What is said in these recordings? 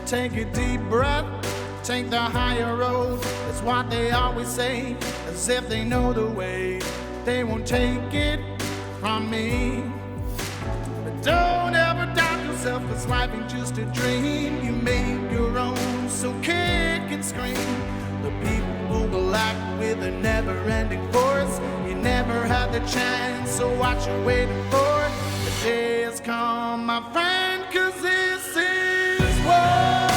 take a deep breath, take the higher road. That's what they always say, as if they know the way. They won't take it from me. But don't ever doubt yourself, 'cause life ain't just a dream. You make your own, so kick and scream. The people will act with a never-ending force. You never had the chance, so what you waiting for? The day has come, my friend, 'cause this is war.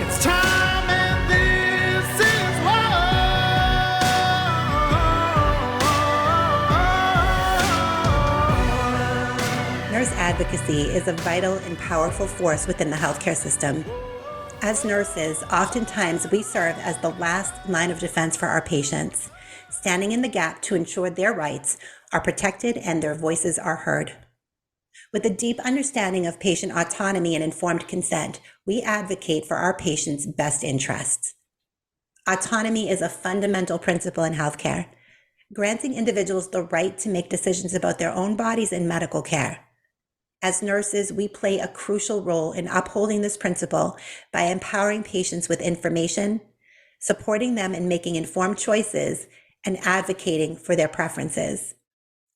It's time and this is war. Nurse advocacy is a vital and powerful force within the healthcare system. As nurses, oftentimes we serve as the last line of defense for our patients, standing in the gap to ensure their rights are protected and their voices are heard. With a deep understanding of patient autonomy and informed consent, we advocate for our patients' best interests. Autonomy is a fundamental principle in healthcare, granting individuals the right to make decisions about their own bodies in medical care. As nurses, we play a crucial role in upholding this principle by empowering patients with information, supporting them in making informed choices, and advocating for their preferences.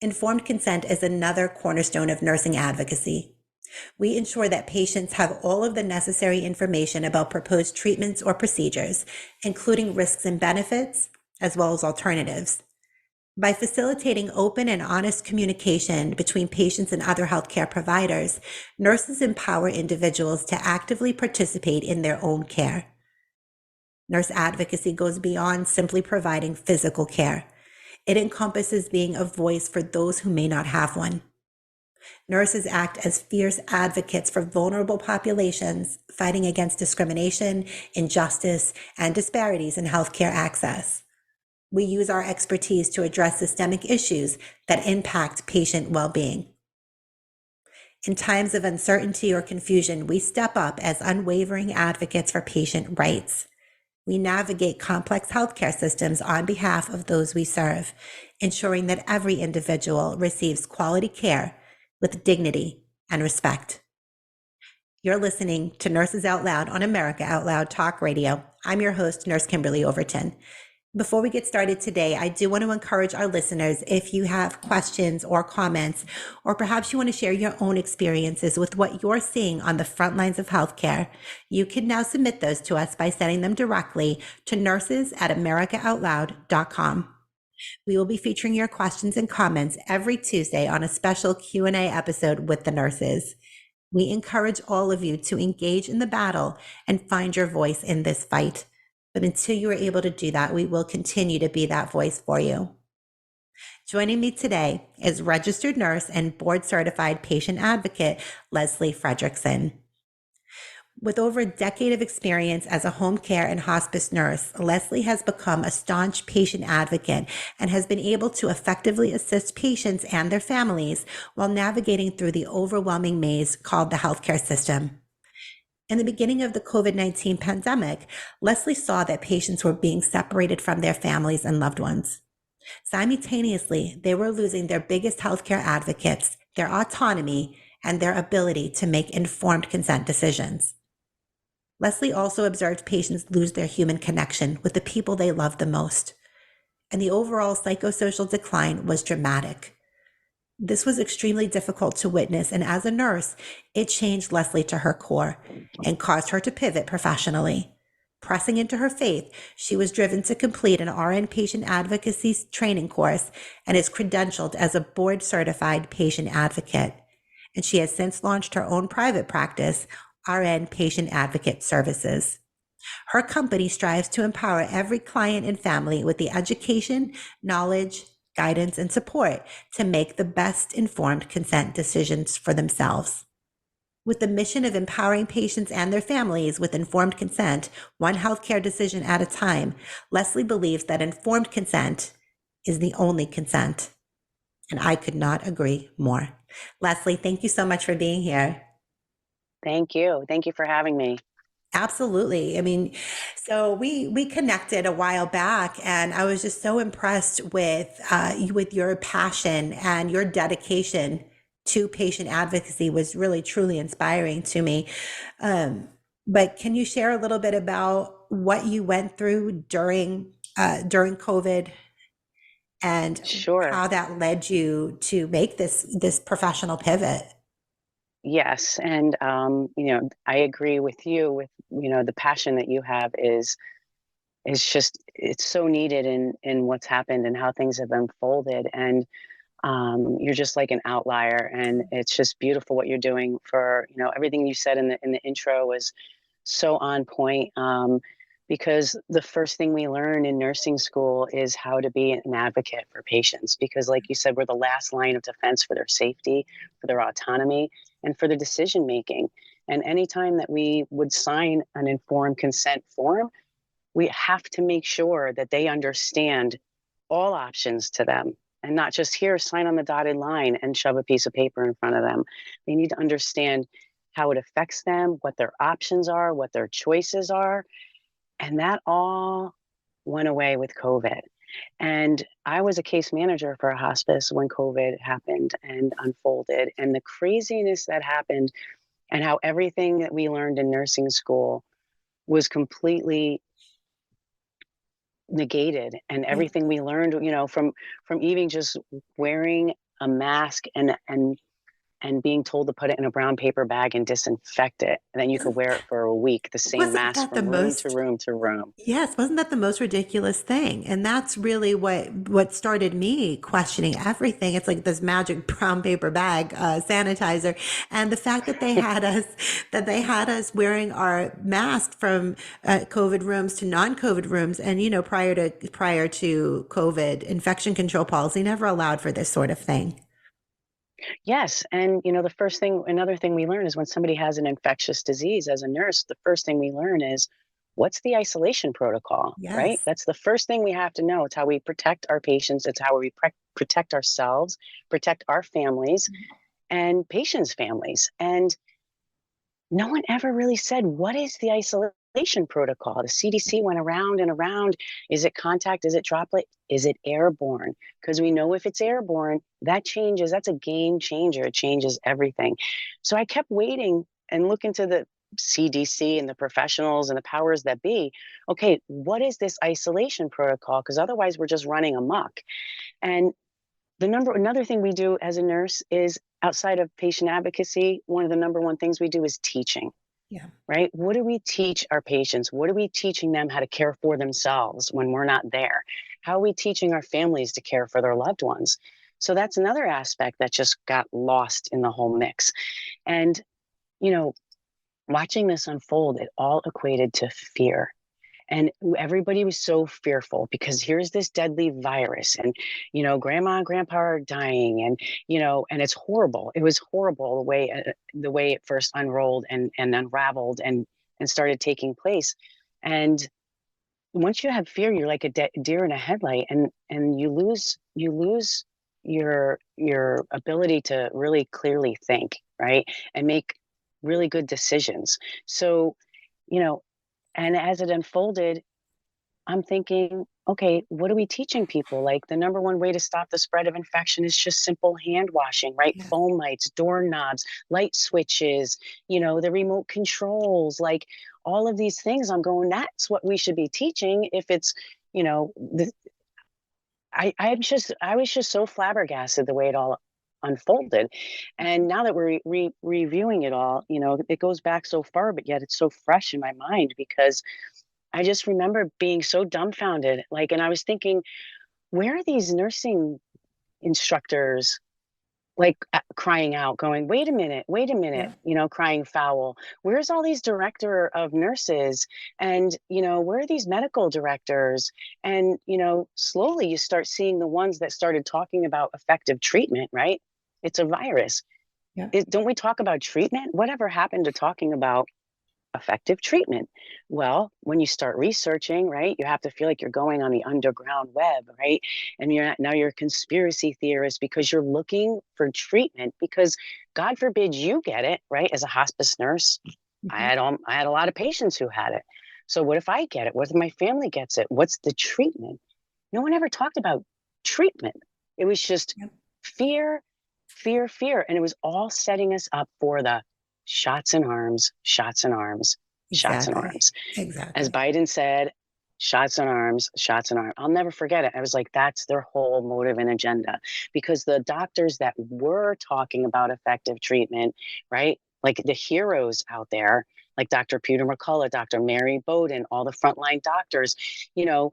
Informed consent is another cornerstone of nursing advocacy. We ensure that patients have all of the necessary information about proposed treatments or procedures, including risks and benefits, as well as alternatives. By facilitating open and honest communication between patients and other healthcare providers, nurses empower individuals to actively participate in their own care. Nurse advocacy goes beyond simply providing physical care. It encompasses being a voice for those who may not have one. Nurses act as fierce advocates for vulnerable populations, fighting against discrimination, injustice, and disparities in healthcare access. We use our expertise to address systemic issues that impact patient well-being. In times of uncertainty or confusion, we step up as unwavering advocates for patient rights. We navigate complex healthcare systems on behalf of those we serve, ensuring that every individual receives quality care with dignity and respect. You're listening to Nurses Out Loud on America Out Loud Talk Radio. I'm your host, Nurse Kimberly Overton. Before we get started today, I do want to encourage our listeners, if you have questions or comments, or perhaps you want to share your own experiences with what you're seeing on the front lines of healthcare, you can now submit those to us by sending them directly to nurses@americaoutloud.com. We will be featuring your questions and comments every Tuesday on a special Q&A episode with the nurses. We encourage all of you to engage in the battle and find your voice in this fight. But until you are able to do that, we will continue to be that voice for you. Joining me today is registered nurse and board certified patient advocate, Leslie Fredrickson. With over a decade of experience as a home care and hospice nurse, Leslie has become a staunch patient advocate and has been able to effectively assist patients and their families while navigating through the overwhelming maze called the healthcare system. In the beginning of the COVID-19 pandemic, Leslie saw that patients were being separated from their families and loved ones. Simultaneously, they were losing their biggest healthcare advocates, their autonomy, and their ability to make informed consent decisions. Leslie also observed patients lose their human connection with the people they loved the most, and the overall psychosocial decline was dramatic. This was extremely difficult to witness, and as a nurse, it changed Leslie to her core and caused her to pivot professionally. Pressing into her faith, she was driven to complete an RN patient advocacy training course and is credentialed as a board-certified patient advocate. And she has since launched her own private practice, RN Patient Advocate Services. Her company strives to empower every client and family with the education, knowledge, guidance, and support to make the best informed consent decisions for themselves. With the mission of empowering patients and their families with informed consent, one healthcare decision at a time, Leslie believes that informed consent is the only consent. And I could not agree more. Leslie, thank you so much for being here. Thank you. Thank you for having me. Absolutely. I mean, so we connected a while back, and I was just so impressed with your passion and your dedication to patient advocacy was really truly inspiring to me. But can you share a little bit about what you went through during COVID and Sure. how that led you to make this professional pivot? Yes. And, I agree with you with, the passion that you have is just, it's so needed in what's happened and how things have unfolded. And you're just like an outlier, and it's just beautiful what you're doing. For everything you said in the intro was so on point, because the first thing we learn in nursing school is how to be an advocate for patients, because like you said, we're the last line of defense for their safety, for their autonomy, and for their decision making. And anytime that we would sign an informed consent form, we have to make sure that they understand all options to them, and not just here, sign on the dotted line and shove a piece of paper in front of them. They need to understand how it affects them, what their options are, what their choices are. And that all went away with COVID. And I was a case manager for a hospice when COVID happened and unfolded, and the craziness that happened, and how everything that we learned in nursing school was completely negated, and Yeah. everything we learned, from even just wearing a mask and being told to put it in a brown paper bag and disinfect it, and then you could Isn't wear it for a week, the same Wasn't mask that the from room to most room to room. Yes, wasn't that the most ridiculous thing? And that's really what started me questioning everything. It's like this magic brown paper bag sanitizer, and the fact that they had us wearing our mask from COVID rooms to non-COVID rooms, and prior to COVID, infection control policy never allowed for this sort of thing. Yes, and another thing we learn is when somebody has an infectious disease, as a nurse, the first thing we learn is what's the isolation protocol, right? Yes. That's the first thing we have to know. It's how we protect our patients, it's how we protect ourselves, protect our families and patients' families. And no one ever really said, what is the isolation protocol? The CDC went around and around. Is it contact? Is it droplet? Is it airborne? Because we know if it's airborne, that's a game changer. It changes everything. So I kept waiting and looking to the CDC and the professionals and the powers that be. Okay, what is this isolation protocol? Because otherwise we're just running amok. And another thing we do as a nurse is, outside of patient advocacy, one of the number one things we do is teaching, Yeah. right? What do we teach our patients? What are we teaching them how to care for themselves when we're not there? How are we teaching our families to care for their loved ones? So that's another aspect that just got lost in the whole mix. And, you know, watching this unfold, it all equated to fear. And everybody was so fearful because here's this deadly virus, and grandma and grandpa are dying, and and it's horrible. It was horrible the way it first unrolled and unraveled and started taking place. And once you have fear, you're like a deer in a headlight, and you lose your ability to really clearly think, right, and make really good decisions. So, you know and as it unfolded, I'm thinking, okay, what are we teaching people? Like, the number one way to stop the spread of infection is just simple hand washing, right? Yes. Foam lights, doorknobs, light switches, the remote controls, like all of these things. I'm going, that's what we should be teaching. If it's, you know, the, I was just so flabbergasted the way it all unfolded. And now that we're reviewing it all, it goes back so far, but yet it's so fresh in my mind, because I just remember being so dumbfounded. Like, and I was thinking, where are these nursing instructors, like, crying out, going, wait a minute, Yeah. crying foul. Where's all these director of nurses? And, where are these medical directors? And, slowly you start seeing the ones that started talking about effective treatment, right? It's a virus. Yeah. Don't we talk about treatment? Whatever happened to talking about effective treatment? Well, when you start researching, right, you have to feel like you're going on the underground web, right? And you're a conspiracy theorist because you're looking for treatment, because God forbid you get it, right? As a hospice nurse, Mhm. I had a lot of patients who had it. So what if I get it? What if my family gets it? What's the treatment? No one ever talked about treatment. It was just Yeah. fear fear, fear. And it was all setting us up for the shots in arms, shots in arms, shots in Exactly. arms. As Exactly. Biden said, shots in arms, shots in arms. I'll never forget it. I was like, that's their whole motive and agenda. Because the doctors that were talking about effective treatment, right? Like the heroes out there, like Dr. Peter McCullough, Dr. Mary Bowden, all the frontline doctors, you know,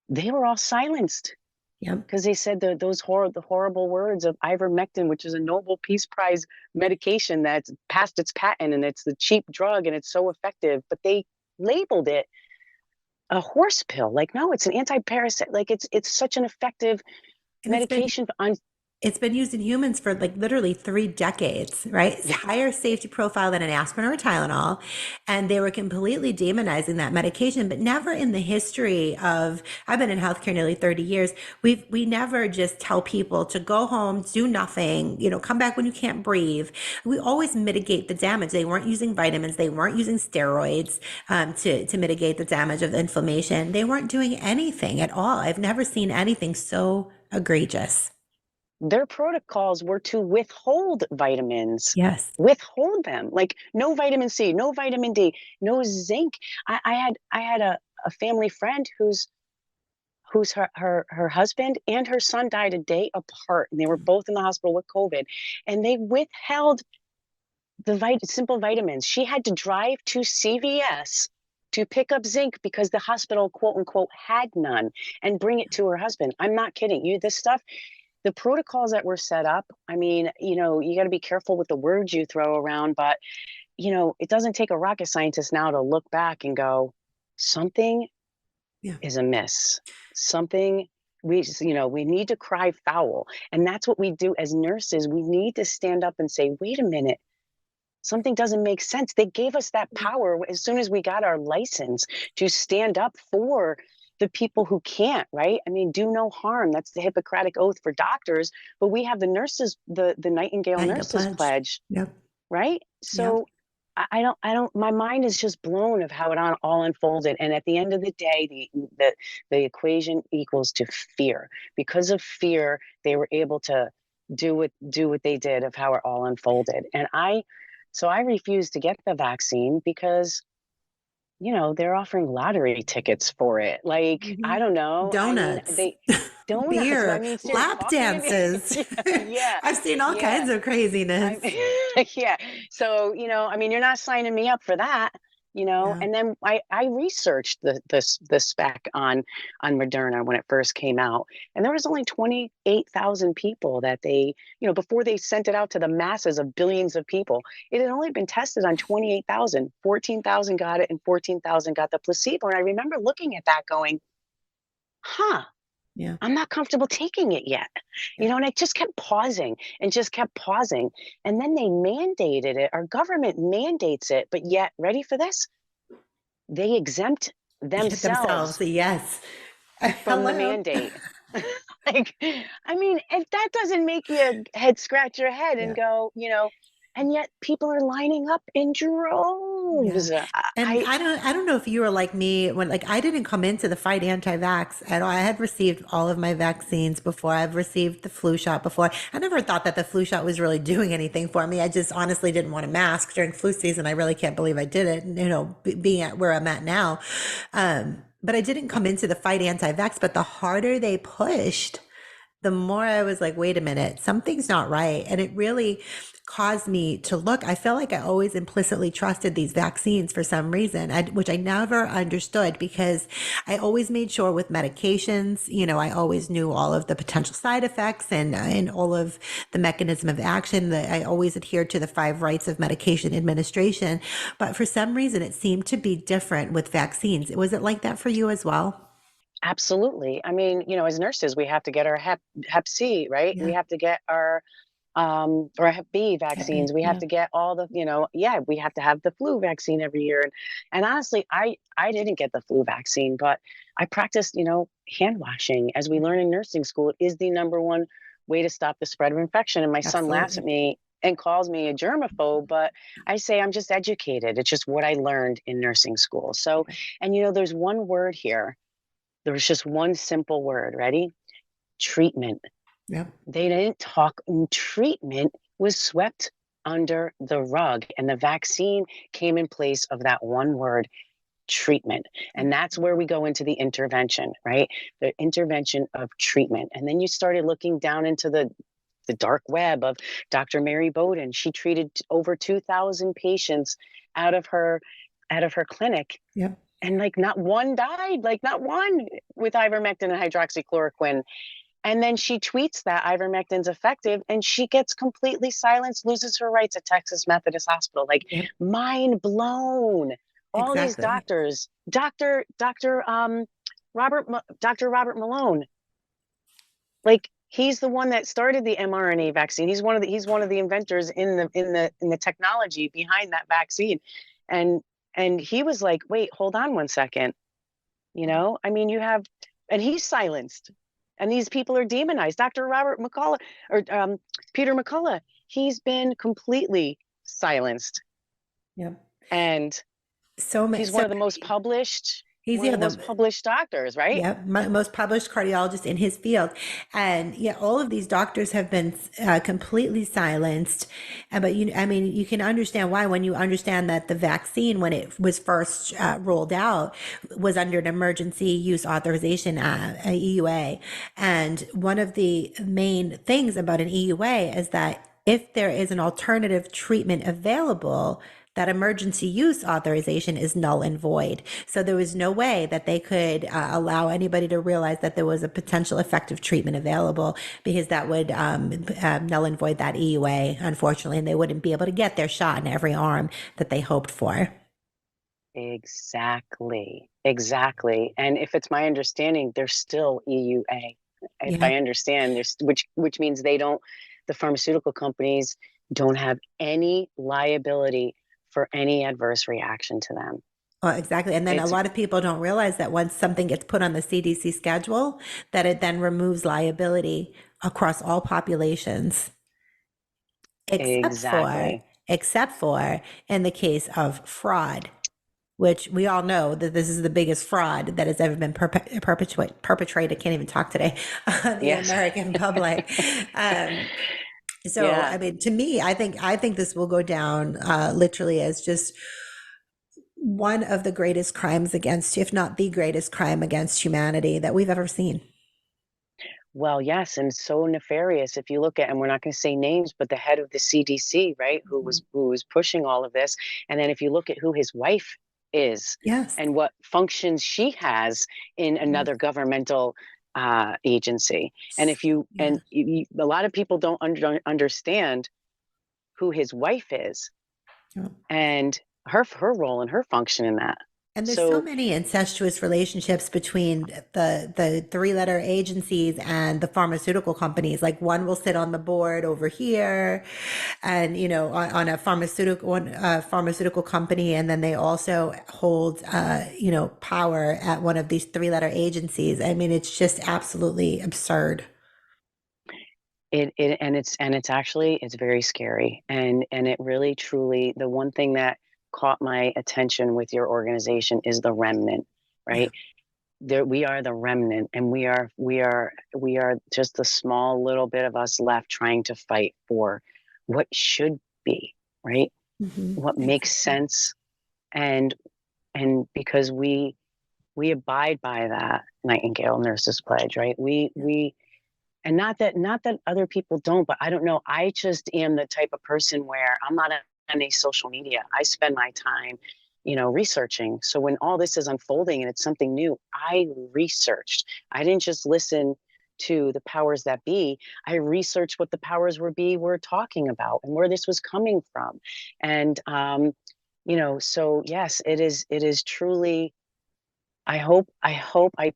they were all silenced Yep. because they said the horrible words of ivermectin, which is a Nobel Peace Prize medication that's past its patent and it's the cheap drug and it's so effective, but they labeled it a horse pill. Like, no, it's an anti-parasite. Like, it's such an effective And medication on. it's been used in humans for like literally 3 decades, right? It's Yeah, higher safety profile than an aspirin or a Tylenol. And they were completely demonizing that medication, but never in the history of, I've been in healthcare nearly 30 years. We never just tell people to go home, do nothing, come back when you can't breathe. We always mitigate the damage. They weren't using vitamins. They weren't using steroids to mitigate the damage of the inflammation. They weren't doing anything at all. I've never seen anything so egregious. their protocols were to withhold vitamins, Yes. withhold them. Like, no vitamin C, no vitamin D, no zinc. I had a family friend who's her husband and her son died a day apart, and they were both in the hospital with COVID, and they withheld the simple vitamins. She had to drive to CVS to pick up zinc because the hospital, quote unquote, had none, and bring it to her husband. I'm not kidding you. This stuff, the protocols that were set up, I mean, you got to be careful with the words you throw around, but, it doesn't take a rocket scientist now to look back and go, something Yeah. is amiss. Something we need to cry foul. And that's what we do as nurses. We need to stand up and say, wait a minute, something doesn't make sense. They gave us that power as soon as we got our license to stand up for the people who can't, right? I mean, do no harm. That's the Hippocratic oath for doctors, but we have the nurses, the Nightingale Kind of Nurses pledge. Pledge, Yep. right? Yep. So I don't, my mind is just blown of how it all unfolded. And at the end of the day, the equation equals to fear. Because of fear, they were able to do what they did of how it all unfolded. So I refused to get the vaccine because, they're offering lottery tickets for it. Like, I Mhm. don't know. I mean, Donuts, donuts, I beer, mean, seriously, lap coffee and dances. yeah, I've seen all yeah. kinds of craziness. I yeah. So, I mean, you're not signing me up for that, Yeah. and then I researched the spec on Moderna when it first came out, and there was only 28,000 people that they, before they sent it out to the masses of billions of people, it had only been tested on 28,000. 14,000 got it and 14,000 got the placebo. And I remember looking at that going, huh, Yeah. I'm not comfortable taking it yet. Yeah. And I just kept pausing and just kept pausing. And then they mandated it. Our government mandates it, but yet, ready for this? They exempt Themselves. themselves Yes. from the Hello. mandate. Like, I mean, if that doesn't make you head scratch your head and Yeah. go, and yet people are lining up in Yeah. droves. And I don't know if you were like me when like I didn't come into the fight anti-vax at all. I had received all of my vaccines before. I've received the flu shot before. I never thought that the flu shot was really doing anything for me. I just honestly didn't want a mask during flu season. I really can't believe I did it, being at where I'm at now. But I didn't come into the fight anti-vax, but the harder they pushed, the more I was like, wait a minute, something's not right. And it really caused me to look. I feel like I always implicitly trusted these vaccines for some reason, which I never understood because I always made sure with medications, I always knew all of the potential side effects and all of the mechanism of action. That I always adhered to the 5 rights of medication administration. But for some reason, it seemed to be different with vaccines. Was it like that for you as well? Absolutely. I mean, as nurses, we have to get our Hep C, right? We Yeah. have to get our or Hep B Hep B. vaccines. We have Yeah. to get all the, yeah, we have to have the flu vaccine every year. And honestly, I didn't get the flu vaccine, but I practiced, hand washing. As we learn in nursing school, it is the number one way to stop the spread of infection. And my son laughs at Absolutely. me and calls me a germaphobe, but I say I'm just educated. It's just what I learned in nursing school. So, and there's one word here. There was just one simple word. Ready? Treatment. Yep. They didn't talk. Treatment was swept under the rug, and the vaccine came in place of that one word, treatment. And that's where we go into the intervention, right? The intervention of treatment. And then you started looking down into the dark web of Dr. Mary Bowden. She treated over 2,000 patients out of her clinic, Yep. and like not one died, like not one, with ivermectin and hydroxychloroquine. And then she tweets that ivermectin's effective, and she gets completely silenced, loses her rights at Texas Methodist Hospital. Like, Yep. mind blown. All these Exactly. doctors, Dr. Robert Malone, like he's the one that started the mRNA vaccine. He's one of the inventors in the technology behind that vaccine. And he was like, wait, hold on one second. I mean, and he's silenced, and these people are demonized. Dr. Robert McCullough, or Peter McCullough, he's been completely silenced, Yep. and So many. he's So he's one of yeah the most the published doctors, right? Yeah, most published cardiologist in his field. And yeah, all of these doctors have been completely silenced. But I mean, you can understand why when you understand that the vaccine, when it was first rolled out, was under an emergency use authorization, EUA. And one of the main things about an EUA is that if there is an alternative treatment available, that emergency use authorization is null and void. So there was no way that they could allow anybody to realize that there was a potential effective treatment available, because that would null and void that EUA, unfortunately, and they wouldn't be able to get their shot in every arm that they hoped for. Exactly. Exactly. And if it's my understanding, there's still EUA. If Yeah. I understand, there's which means the pharmaceutical companies don't have any liability for any adverse reaction to them. Well, exactly. And then a It's lot of people don't realize that once something gets put on the CDC schedule, that it then removes liability across all populations, except for exactly. except for in the case of fraud, which we all know that this is the biggest fraud that has ever been perpetrated. Can't even talk today on the Yes. American public. Um, so, Yeah. I mean, to me, I think this will go down literally as just one of the greatest crimes against, if not the greatest crime against humanity that we've ever seen. Well, yes, and so nefarious. If you look at, and we're not going to say names, but the head of the CDC, right, Mhm. who was pushing all of this, and then if you look at who his wife is Yes. and what functions she has in Yes. another governmental agency, and if you Yeah. and a lot of people don't understand who his wife is Yeah. and her role and her function in that. And there's so So many incestuous relationships between the three-letter agencies and the pharmaceutical companies. Like one will sit on the board over here, and on a pharmaceutical company, and then they also hold power at one of these three-letter agencies. I mean, it's just absolutely absurd. it's actually it's very scary, and it really truly, the one thing that caught my attention with your organization is the remnant, Yeah. right? There we are, the remnant, and we are just a small little bit of us left trying to fight for what should be, right? What makes Exactly. sense, and because we abide by that Nightingale Nurses Pledge, right? Yeah. We And not that other people don't, but I don't know, I just am the type of person where I'm not on any social media. I spend my time, researching. So when all this is unfolding and it's something new, I researched. I didn't just listen to the powers that be. I researched what the powers were talking about and where this was coming from. And so yes, it is truly, I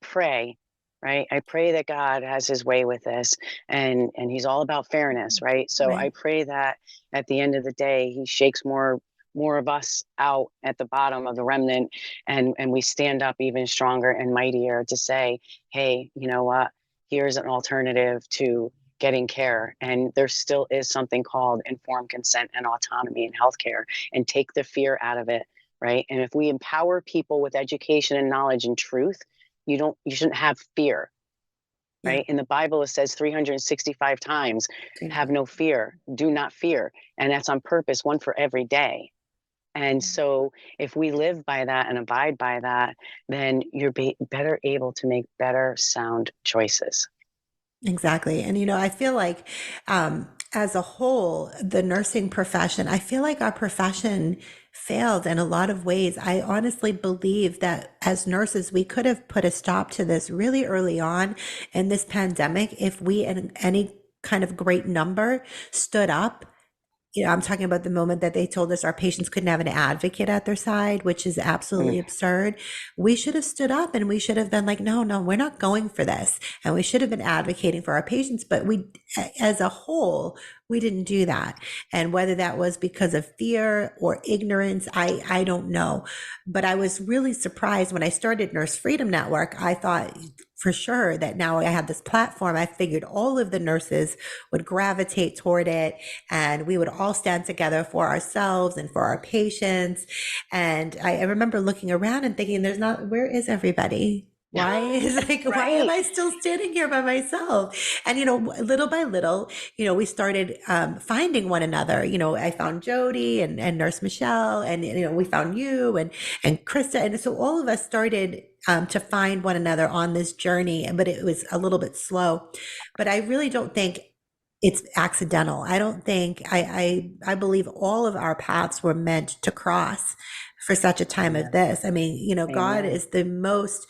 pray, right? I pray that God has his way with this, and he's all about fairness, right? So Right. I pray that at the end of the day, he shakes more of us out at the bottom of the remnant, and we stand up even stronger and mightier to say, hey, you know what? Here's an alternative to getting care, and there still is something called informed consent and autonomy in healthcare, and take the fear out of it, right? And if we empower people with education and knowledge and truth, you shouldn't have fear, Yeah. right? In the Bible, it says 365 times, have no fear, do not fear. And that's on purpose, one for every day. And so if we live by that and abide by that, then you're better able to make better sound choices. Exactly. And, I feel like, as a whole, the nursing profession, I feel like our profession failed in a lot of ways. I honestly believe that as nurses, we could have put a stop to this really early on in this pandemic if we, in any kind of great number, stood up. I'm talking about the moment that they told us our patients couldn't have an advocate at their side, which is absolutely Mm, absurd. We should have stood up and we should have been like, no, no, we're not going for this. And we should have been advocating for our patients. But we, as a whole, we didn't do that. And whether that was because of fear or ignorance, I don't know. But I was really surprised when I started Nurse Freedom Network. I thought for sure that now I had this platform. I figured all of the nurses would gravitate toward it and we would all stand together for ourselves and for our patients. And I remember looking around and thinking, where is everybody? Why is why am right. I still standing here by myself? And, little by little, we started finding one another. I found Jody and Nurse Michelle, and, we found you and Krista. And so all of us started to find one another on this journey, but it was a little bit slow. But I really don't think it's accidental. I don't think I believe all of our paths were meant to cross for such a time as Amen. this. I mean, God Amen. is the most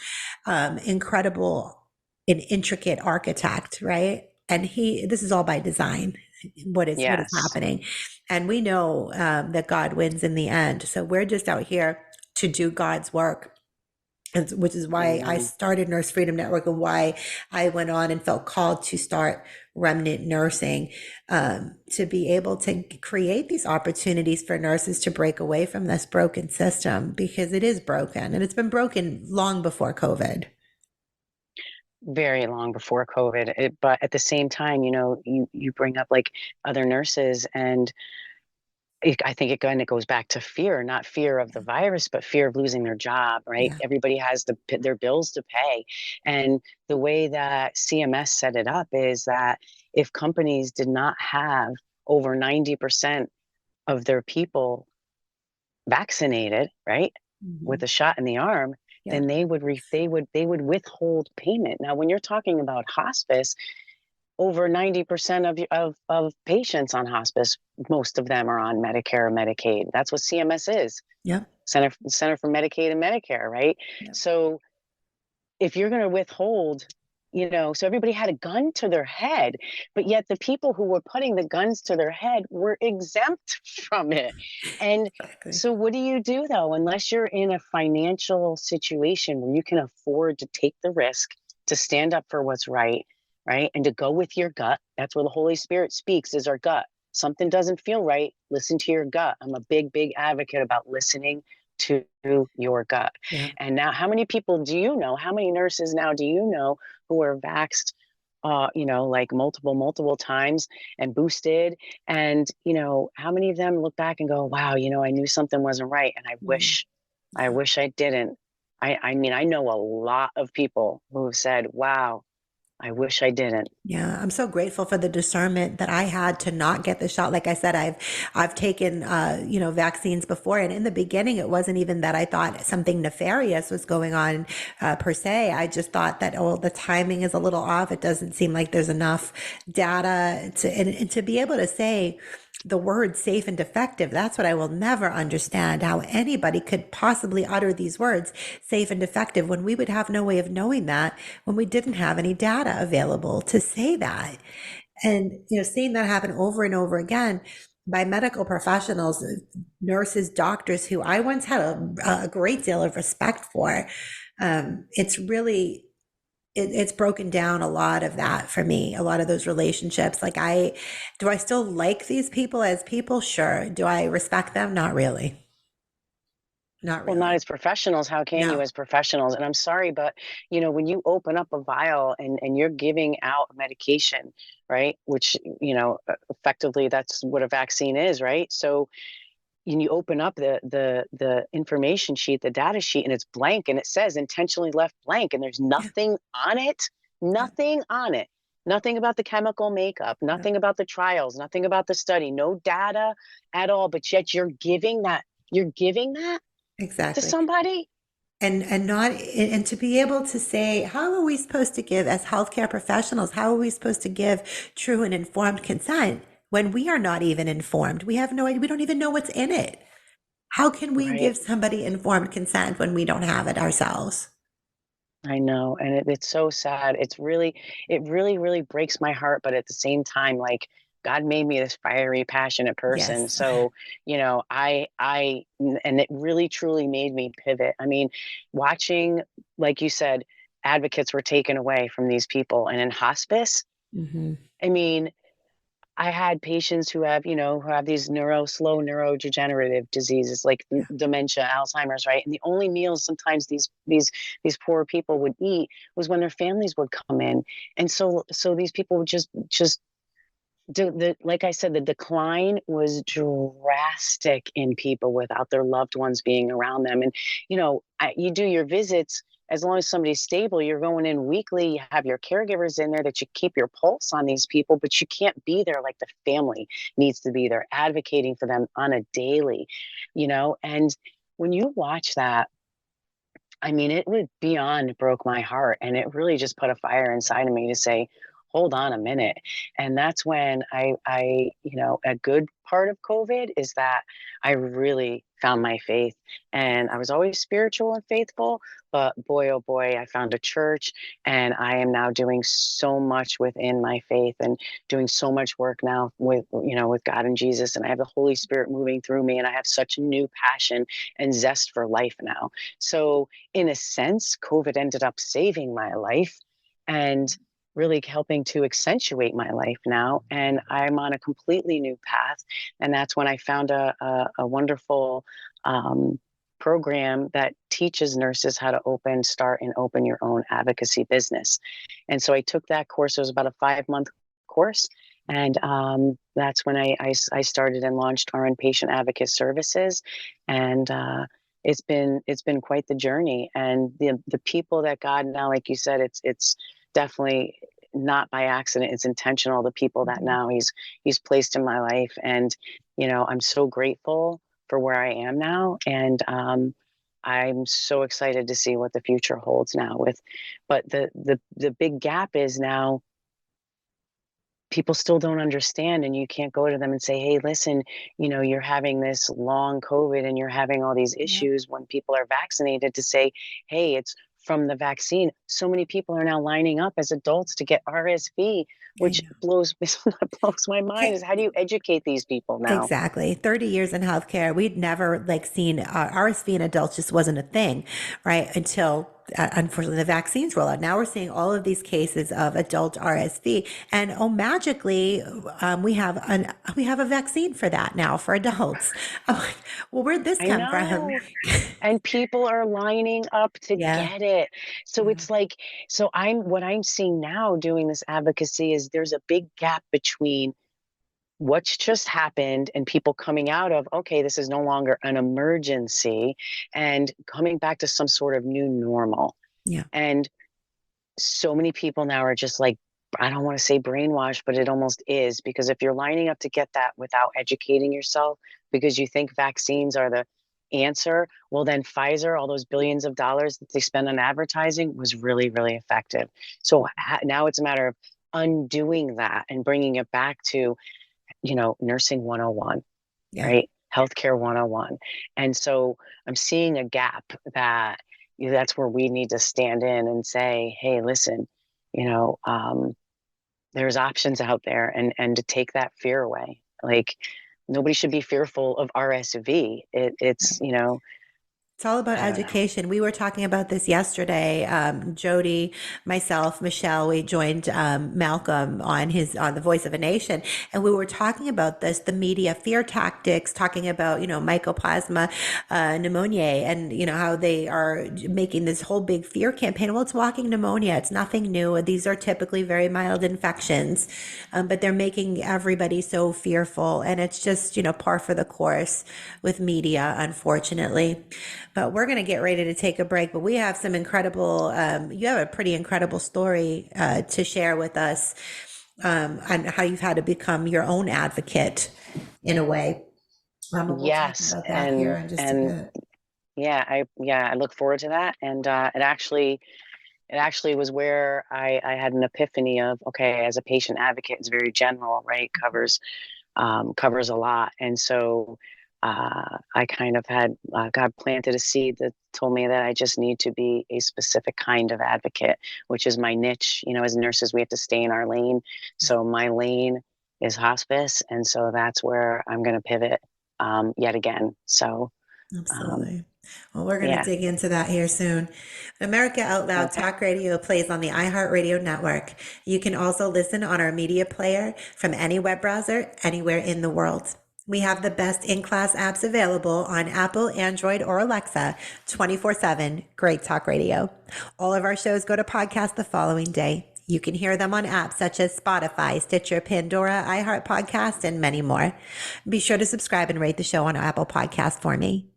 incredible and intricate architect, right? And this is all by design. What is Yes. happening, and we know that God wins in the end. So we're just out here to do God's work, which is why I Amen. started Nurse Freedom Network and why I went on and felt called to start Remnant Nursing, to be able to create these opportunities for nurses to break away from this broken system, because it is broken and it's been broken long before COVID. Very long before COVID. But at the same time, you bring up like other nurses, and I think it kind of goes back to fear, not fear of the virus, but fear of losing their job, right? Yeah. Everybody has their bills to pay. And the way that CMS set it up is that if companies did not have over 90% of their people vaccinated, right, with Mhm. a shot in the arm, Yeah. then they would withhold payment. Now, when you're talking about hospice, over 90% of patients on hospice, most of them are on Medicare or Medicaid. That's what CMS is, Yeah. Center for Medicaid and Medicare, right? Yeah. So if you're going to withhold, so everybody had a gun to their head, but yet the people who were putting the guns to their head were exempt from it. And Exactly. so what do you do though, unless you're in a financial situation where you can afford to take the risk to stand up for what's right, right? And to go with your gut. That's where the Holy Spirit speaks, is our gut. Something doesn't feel right, listen to your gut. I'm a big, big advocate about listening to your gut. Yeah. And now, how many people do you know? How many nurses now do you know who are vaxxed, like multiple times and boosted? And, how many of them look back and go, wow, I knew something wasn't right. And Mhm. I Yeah. wish I didn't. I mean, I know a lot of people who have said, wow, I wish I didn't. Yeah, I'm so grateful for the discernment that I had to not get the shot. Like I said, I've taken vaccines before, and in the beginning, it wasn't even that I thought something nefarious was going on per se. I just thought that, the timing is a little off. It doesn't seem like there's enough data and to be able to say the word safe and effective. That's what I will never understand, how anybody could possibly utter these words, safe and effective, when we would have no way of knowing that, when we didn't have any data available to say that. And, seeing that happen over and over again by medical professionals, nurses, doctors, who I once had a great deal of respect for. It's really, it's broken down a lot of that for me, a lot of those relationships. Like, do I still like these people as people? Sure. Do I respect them? Not really. Not Well, not really. as professionals. How can you No. as professionals? And I'm sorry, but when you open up a vial and you're giving out medication, right? Which, effectively that's what a vaccine is, right? So and you open up the information sheet, the data sheet, and it's blank and it says intentionally left blank and there's Yeah. nothing on it. Yeah. Nothing on it. Nothing about the chemical makeup, Yeah. nothing about the trials, nothing about the study, no data at all, but yet you're giving that to Exactly. somebody? And not and to be able to say, how are we supposed to give as healthcare professionals, how are we supposed to give true and informed consent when we are not even informed? We have no idea, we don't even know what's in it. How can we Right. give somebody informed consent when we don't have it ourselves? I know, and it's so sad. It really, really breaks my heart, but at the same time, like, God made me this fiery, passionate person. Yes. So, and it really, truly made me pivot. I mean, watching, like you said, advocates were taken away from these people, and in hospice, Hmm. I mean, I had patients who have these slow neurodegenerative diseases like Yeah. dementia, Alzheimer's, right? And the only meals sometimes these poor people would eat was when their families would come in. And so these people would just like I said, the decline was drastic in people without their loved ones being around them. And you do your visits. As long as somebody's stable, you're going in weekly. You have your caregivers in there that you keep your pulse on these people, but you can't be there like the family needs to be there, advocating for them on a daily. And when you watch that, I mean, it would beyond broke my heart, and it really just put a fire inside of me to say, "Hold on a minute." And that's when a good part of COVID is that I really found my faith, and I was always spiritual and faithful, but boy, oh boy, I found a church, and I am now doing so much within my faith and doing so much work now with God and Jesus, and I have the Holy Spirit moving through me, and I have such a new passion and zest for life now. So in a sense, COVID ended up saving my life and really helping to accentuate my life now. And I'm on a completely new path. And that's when I found a wonderful program that teaches nurses how to start and open your own advocacy business. And so I took that course. It was about a 5-month course. And that's when I started and launched our inpatient advocate services. And it's been quite the journey, and the people that God now, like you said, it's definitely not by accident, it's intentional, the people that Mhm. now he's placed in my life. And I'm so grateful for where I am now, and I'm so excited to see what the future holds now with. But the big gap is now people still don't understand, and you can't go to them and say, hey, listen, you're having this long COVID and you're having all these Yep. issues when people are vaccinated, to say, hey, it's from the vaccine. So many people are now lining up as adults to get RSV, I which know. blows my mind. Is how do you educate these people now? Exactly. 30 years in healthcare, we'd never like seen RSV in adults just wasn't a thing, right? Until unfortunately the vaccines roll out. Now we're seeing all of these cases of adult RSV, and oh, magically, we have a vaccine for that now for adults. I'm like, well, where'd this I come from? know. And people are lining up to Yeah. get it. So Yeah. it's like, what I'm seeing now doing this advocacy is there's a big gap between what's just happened and people coming out of, okay, this is no longer an emergency, and coming back to some sort of new normal. Yeah. And so many people now are just like, I don't want to say brainwashed, but it almost is, because if you're lining up to get that without educating yourself because you think vaccines are the answer, well, then Pfizer, all those billions of dollars that they spend on advertising, was really, really effective. So now it's a matter of undoing that and bringing it back to, nursing 101, Yeah. right? Healthcare 101. And so I'm seeing a gap that that's where we need to stand in and say, hey, listen, you know, um, there's options out there, and to take that fear away. Like, nobody should be fearful of RSV. It's, It's all about I don't know. education. We were talking about this yesterday. Jody, myself, Michelle, we joined Malcolm on the Voice of a Nation, and we were talking about this, the media fear tactics, talking about mycoplasma pneumoniae, and how they are making this whole big fear campaign. Well, it's walking pneumonia. It's nothing new. These are typically very mild infections, but they're making everybody so fearful, and it's just par for the course with media, unfortunately. But we're going to get ready to take a break. But we have some incredible, you have a pretty incredible story to share with us on how you've had to become your own advocate in a way. We'll talk Yes, about that here in just a bit. I look forward to that. And it actually was where I had an epiphany of, okay, as a patient advocate, it's very general, right? Covers a lot. And so I kind of had God planted a seed that told me that I just need to be a specific kind of advocate, which is my niche. As nurses, we have to stay in our lane. So my lane is hospice. And so that's where I'm going to pivot yet again. So Absolutely. Well, we're going to yeah. dig into that here soon. America Out Loud Okay. Talk Radio plays on the iHeartRadio network. You can also listen on our media player from any web browser anywhere in the world. We have the best in-class apps available on Apple, Android, or Alexa 24/7. Great Talk Radio. All of our shows go to podcast the following day. You can hear them on apps such as Spotify, Stitcher, Pandora, iHeart Podcast, and many more. Be sure to subscribe and rate the show on Apple Podcast for me.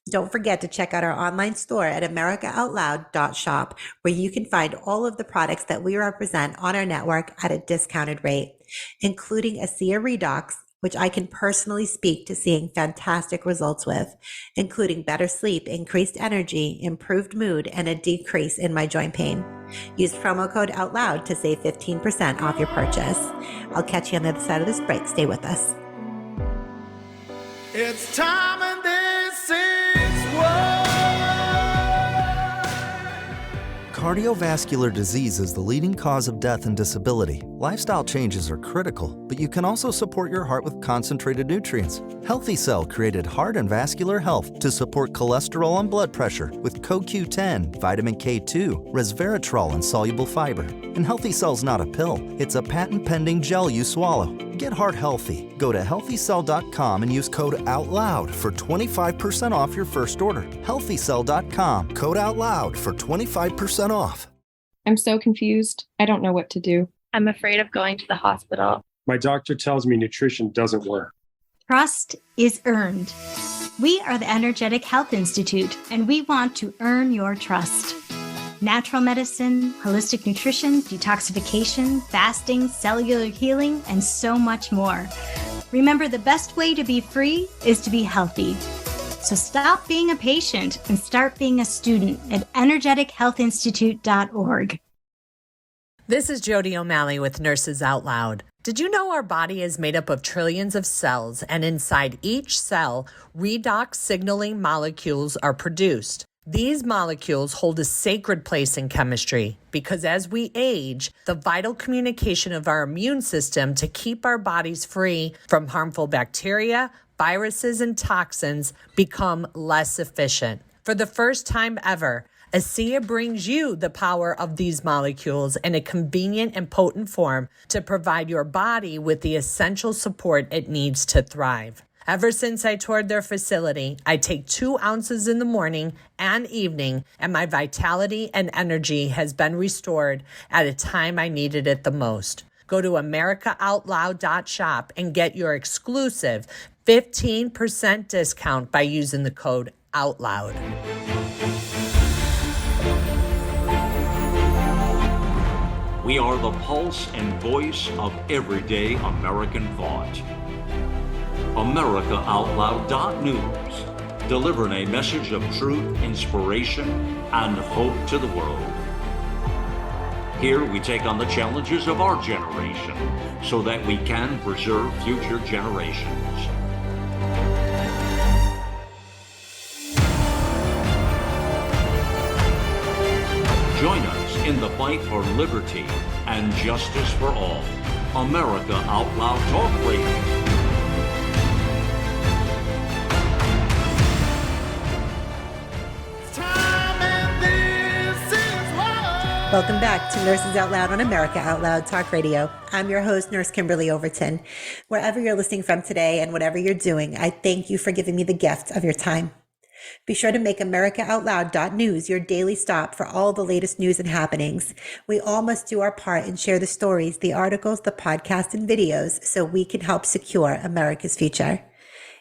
Don't forget to check out our online store at americaoutloud.shop, where you can find all of the products that we represent on our network at a discounted rate, including ASEA Redox, which I can personally speak to seeing fantastic results with, including better sleep, increased energy, improved mood, and a decrease in my joint pain. Use promo code OUTLOUD to save 15% off your purchase. I'll catch you on the other side of this break. Stay with us. It's time and this is what. Cardiovascular disease is the leading cause of death and disability. Lifestyle changes are critical, but you can also support your heart with concentrated nutrients. Healthy Cell created Heart and Vascular Health to support cholesterol and blood pressure with CoQ10, vitamin K2, resveratrol, and soluble fiber. And Healthy Cell's not a pill, it's a patent-pending gel you swallow. Get heart healthy. Go to healthycell.com and use code OUTLOUD for 25% off your first order. Healthycell.com, code OUTLOUD for 25% off. I'm so confused. I don't know what to do. I'm afraid of going to the hospital. My doctor tells me nutrition doesn't work. Trust is earned. We are the Energetic Health Institute, and we want to earn your trust. Natural medicine, holistic nutrition, detoxification, fasting, cellular healing, and so much more. Remember, the best way to be free is to be healthy. So stop being a patient and start being a student at energetichealthinstitute.org. This is Jody O'Malley with Nurses Out Loud. Did you know our body is made up of trillions of cells, and inside each cell, redox signaling molecules are produced? These molecules hold a sacred place in chemistry because as we age, the vital communication of our immune system to keep our bodies free from harmful bacteria, viruses, and toxins become less efficient. For the first time ever, ASEA brings you the power of these molecules in a convenient and potent form to provide your body with the essential support it needs to thrive. Ever since I toured their facility, I take 2 ounces in the morning and evening, and my vitality and energy has been restored at a time I needed it the most. Go to americaoutloud.shop and get your exclusive 15% discount by using the code OUTLOUD. We are the pulse and voice of everyday American thought. AmericaOutloud.news, delivering a message of truth, inspiration, and hope to the world. Here we take on the challenges of our generation so that we can preserve future generations. Join us in the fight for liberty and justice for all. America Out Loud Talk Radio. Welcome back to Nurses Out Loud on America Out Loud Talk Radio. I'm your host, Nurse Kimberly Overton. Wherever you're listening from today and whatever you're doing, I thank you for giving me the gift of your time. Be sure to make AmericaOutloud.news your daily stop for all the latest news and happenings. We all must do our part and share the stories, the articles, the podcasts, and videos so we can help secure America's future.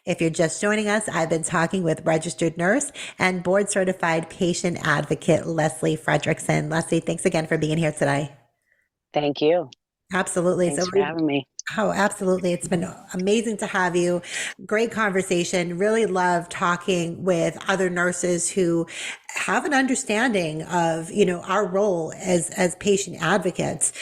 If you're just joining us, I've been talking with registered nurse and board certified patient advocate, Leslie Fredrickson. Leslie, thanks again for being here today. Thank you. Absolutely. Thanks for having me. Oh, absolutely. It's been amazing to have you. Great conversation. Really love talking with other nurses who have an understanding of, our role as patient advocates.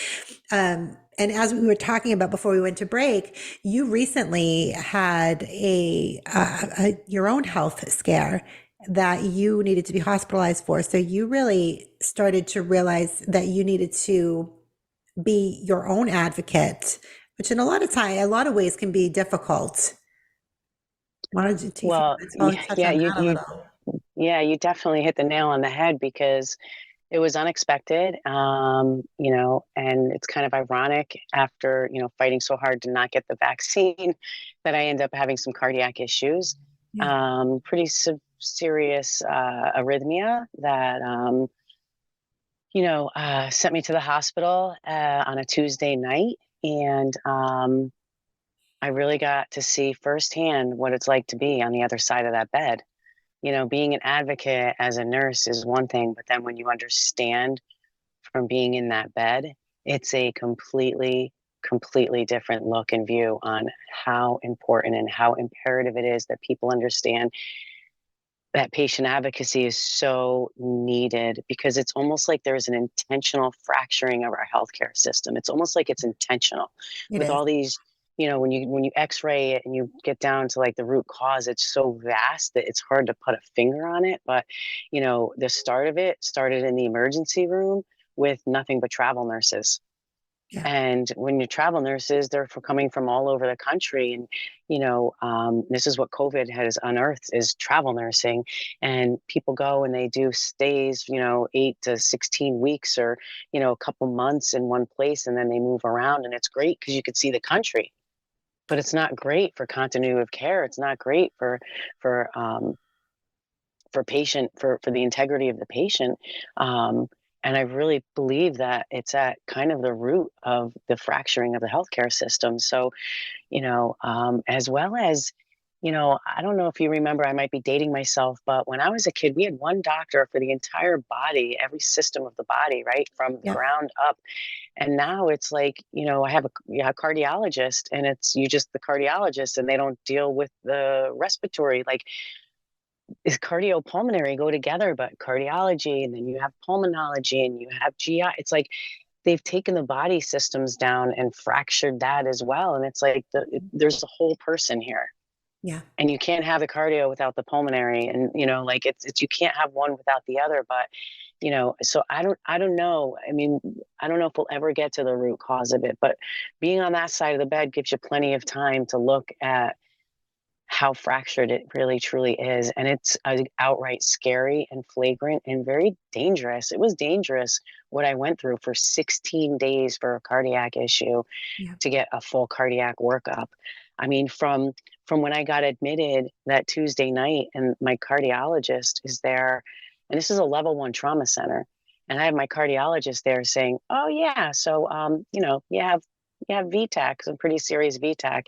And as we were talking about before we went to break, you recently had your own health scare that you needed to be hospitalized for. So you really started to realize that you needed to be your own advocate, which in a lot of ways can be difficult. Why don't you touch on that a little? You definitely hit the nail on the head, because it was unexpected, and it's kind of ironic after, fighting so hard to not get the vaccine that I end up having some cardiac issues, pretty serious arrhythmia that, sent me to the hospital on a Tuesday night. And I really got to see firsthand what it's like to be on the other side of that bed. Being an advocate as a nurse is one thing, but then when you understand from being in that bed, it's a completely different look and view on how important and how imperative it is that people understand that patient advocacy is so needed, because it's almost like there's an intentional fracturing of our healthcare system. It's almost like it's intentional with all these, when you x-ray it and you get down to like the root cause, it's so vast that it's hard to put a finger on it. But, the start of it started in the emergency room with nothing but travel nurses. Yeah. And when you're travel nurses, they're coming from all over the country. And, this is what COVID has unearthed, is travel nursing. And people go and they do stays, 8 to 16 weeks or, a couple months in one place, and then they move around. And it's great because you could see the country, but it's not great for continuity of care. It's not great for the integrity of the patient. And I really believe that it's at kind of the root of the fracturing of the healthcare system. So, as well as, I don't know if you remember, I might be dating myself, but when I was a kid, we had one doctor for the entire body, every system of the body, right, from the ground up. And now it's like, I have a cardiologist, and it's the cardiologist, and they don't deal with the respiratory, like, is cardiopulmonary go together, but cardiology, and then you have pulmonology, and you have GI. It's like they've taken the body systems down and fractured that as well. And it's like there's a whole person here. Yeah. And you can't have the cardio without the pulmonary, and like it's you can't have one without the other. But so I don't know. I mean, I don't know if we'll ever get to the root cause of it, but being on that side of the bed gives you plenty of time to look at how fractured it really truly is. And it's outright scary and flagrant and very dangerous. It was dangerous what I went through for 16 days for a cardiac issue to get a full cardiac workup. I mean, from when I got admitted that Tuesday night, and my cardiologist is there, and this is a level 1 trauma center. And I have my cardiologist there saying, oh yeah, so, you have VTAC, some pretty serious VTAC,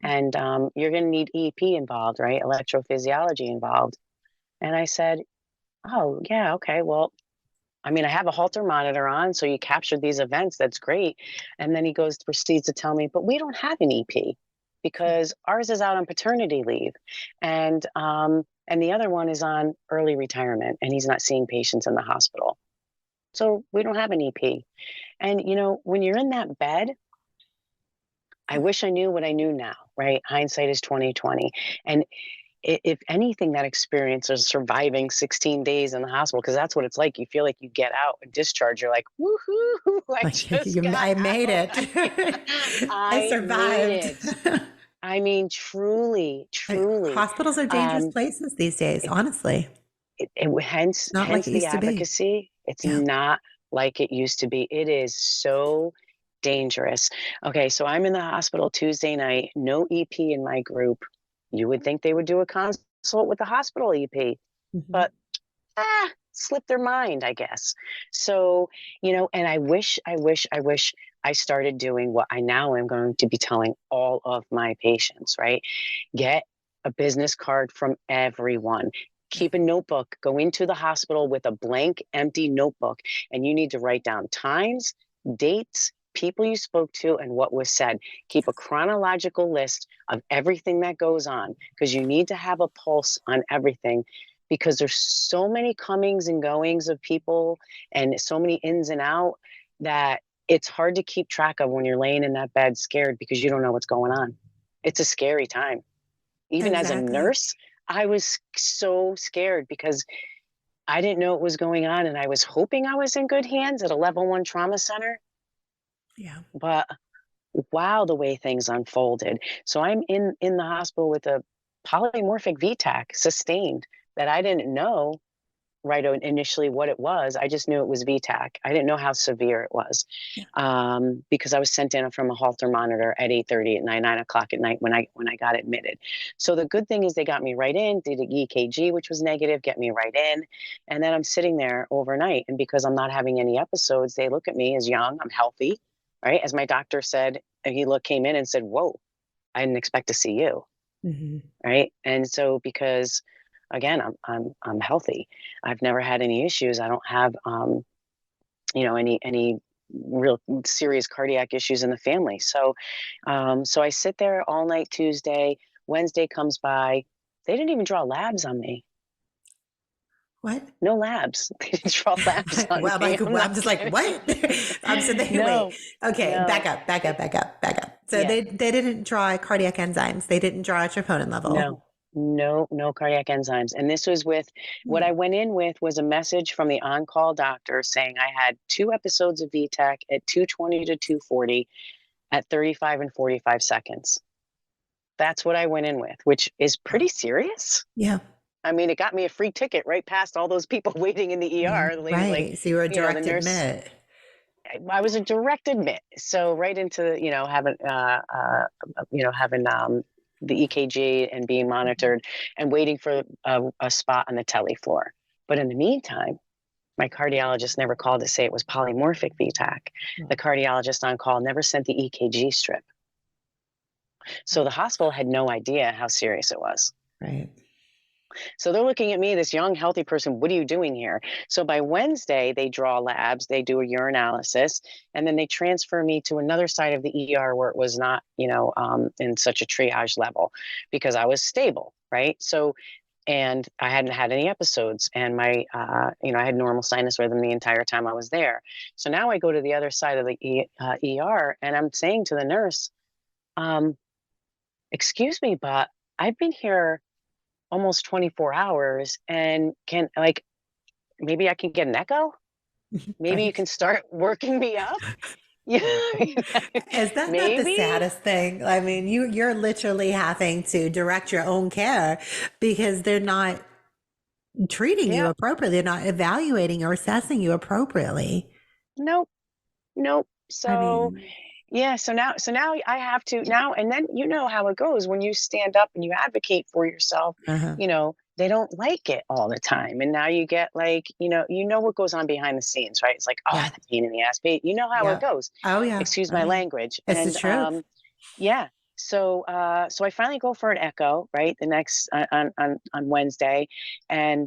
and you're going to need EP involved, right? Electrophysiology involved. And I said, oh, yeah, okay. Well, I mean, I have a Holter monitor on, so you captured these events. That's great. And then he proceeds to tell me, but we don't have an EP because ours is out on paternity leave. And the other one is on early retirement, and he's not seeing patients in the hospital. So we don't have an EP. And, when you're in that bed, I wish I knew what I knew now, right? Hindsight is 20/20. And if anything, that experience of surviving 16 days in the hospital, because that's what it's like. You feel like you get out and discharge. You're like, woohoo! I made it. I survived. I mean, truly. Hospitals are dangerous places these days, honestly. Hence the advocacy. It's not like it used to be. It is so dangerous. Okay, so I'm in the hospital Tuesday night, no EP in my group. You would think they would do a consult with the hospital EP, but slipped their mind, I guess. So, and I wish I started doing what I now am going to be telling all of my patients, right? Get a business card from everyone. Keep a notebook, go into the hospital with a blank, empty notebook, and you need to write down times, dates, people you spoke to, and what was said. Keep a chronological list of everything that goes on, because you need to have a pulse on everything, because there's so many comings and goings of people and so many ins and out that it's hard to keep track of when you're laying in that bed scared because you don't know what's going on. It's a scary time. Even as a nurse, I was so scared because I didn't know what was going on, and I was hoping I was in good hands at a level 1 trauma center. Yeah. But wow, the way things unfolded. So I'm in the hospital with a polymorphic VTAC sustained that I didn't know right initially what it was. I just knew it was VTAC. I didn't know how severe it was, because I was sent in from a Holter monitor at 8:30 at night, 9 o'clock at night when I got admitted. So the good thing is they got me right in, did an EKG, which was negative, get me right in. And then I'm sitting there overnight. And because I'm not having any episodes, they look at me as young, I'm healthy, right? As my doctor said, he came in and said, "Whoa, I didn't expect to see you." Mm-hmm. Right. And so because again, I'm healthy. I've never had any issues. I don't have, any real serious cardiac issues in the family. So, so I sit there all night Tuesday. Wednesday comes by. They didn't even draw labs on me. What? No labs. They didn't draw labs on well, me. I'm just like, what? I'm sitting there, No, wait. Okay, no. back up. So Yeah. they didn't draw cardiac enzymes. They didn't draw a troponin level. No cardiac enzymes. And this was with what I went in with was a message from the on-call doctor saying I had 2 episodes of VTAC at 220 to 240 at 35 and 45 seconds. That's what I went in with, which is pretty serious. Yeah. I mean, it got me a free ticket right past all those people waiting in the ER. The lady's right. like, So you were a the direct nurse, admit. I was a direct admit. So right into, having, having the EKG and being monitored and waiting for a spot on the tele floor. But in the meantime, my cardiologist never called to say it was polymorphic VTAC. The cardiologist on call never sent the EKG strip. So the hospital had no idea how serious it was. Right. So they're looking at me, this young, healthy person, what are you doing here? So by Wednesday, they draw labs, they do a urinalysis, and then they transfer me to another side of the ER where it was not, in such a triage level because I was stable, right? So, and I hadn't had any episodes, and my, I had normal sinus rhythm the entire time I was there. So now I go to the other side of the ER, and I'm saying to the nurse, excuse me, but I've been here almost 24 hours and maybe I can get an echo. Maybe you can start working me up. Yeah. Is that not the Maybe? saddest thing? I mean, you're literally having to direct your own care because they're not treating you appropriately. They're not evaluating or assessing you appropriately. Nope. So so now I have to now, and then you know how it goes when you stand up and you advocate for yourself, they don't like it all the time. And now you get what goes on behind the scenes, right? It's like, the pain in the ass. You know how it goes. Oh yeah. Excuse my language. It's the truth. So I finally go for an echo, right? The next on Wednesday. And